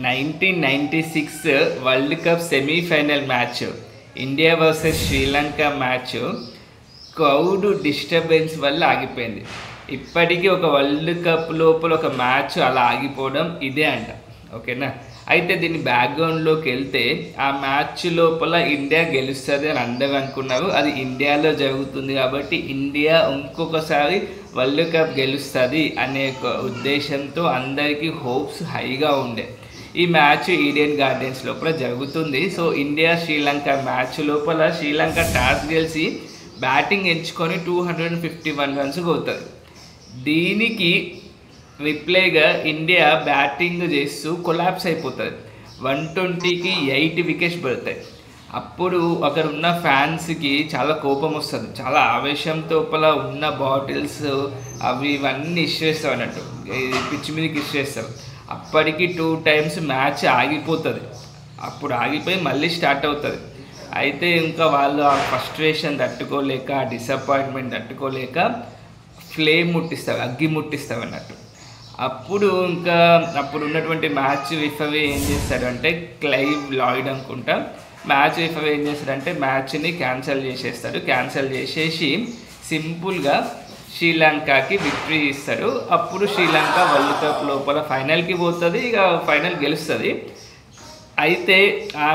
1996 world cup semifinal match India versus Sri Lanka match crowd disturbance వల్ల ఆగిపోయింది. ఇప్పటికీ ఒక వరల్డ్ కప్ లోపల ఒక మ్యాచ్ అలా ఆగిపోవడం ఇదే అంట. ఓకేనా? అయితే దీని బ్యాక్గ్రౌండ్లోకి వెళ్తే ఆ మ్యాచ్ లోపల ఇండియా గెలుస్తుంది అని అందరూ అనుకున్నారు. అది ఇండియాలో జరుగుతుంది కాబట్టి ఇండియా ఇంకొకసారి వరల్డ్ కప్ గెలుస్తుంది అనే ఒక ఉద్దేశంతో అందరికీ హోప్స్ హైగా ఉండే. ఈ మ్యాచ్ ఈడెన్ గార్డెన్స్ లోపల జరుగుతుంది. సో ఇండియా శ్రీలంక మ్యాచ్ లోపల శ్రీలంక టాస్ గెలిచి బ్యాటింగ్ ఎంచుకొని 251 రన్స్ కొడుతుంది. దీనికి రిప్లైగా ఇండియా బ్యాటింగ్ చేస్తూ కొలాప్స్ అయిపోతుంది. 120కి 8 వికెట్స్ పడతాయి. అప్పుడు అక్కడ ఉన్న ఫ్యాన్స్కి చాలా కోపం వస్తుంది. చాలా ఆవేశంతో ఉన్న బాటిల్స్ అవి ఇవన్నీ ఇచ్చేస్తావు అన్నట్టు, పిచ్చి మీదకి ఇచ్చేస్తారు. అప్పటికి 2 టైమ్స్ మ్యాచ్ ఆగిపోతుంది. అప్పుడు ఆగిపోయి మళ్ళీ స్టార్ట్ అవుతుంది. అయితే ఇంకా వాళ్ళు ఆ ఫ్రస్ట్రేషన్ తట్టుకోలేక, ఆ డిసప్పాయింట్మెంట్ తట్టుకోలేక ఫ్లేమ్ ముట్టిస్తారు, అగ్గి ముట్టిస్తారు అన్నట్టు. అప్పుడు ఉన్నటువంటి మ్యాచ్ రిఫరీ ఏం చేస్తాడు అంటే, క్లైవ్ లాయిడ్ అనుకుంటా, మ్యాచ్ రిఫరీ ఏం చేస్తాడంటే మ్యాచ్ని క్యాన్సిల్ చేసేస్తాడు. క్యాన్సిల్ చేసేసి సింపుల్గా శ్రీలంకకి విక్టరీ ఇస్తాడు. అప్పుడు శ్రీలంక వరల్డ్ కప్ లోపల ఫైనల్కి పోతుంది, ఇక ఫైనల్ గెలుస్తుంది. అయితే ఆ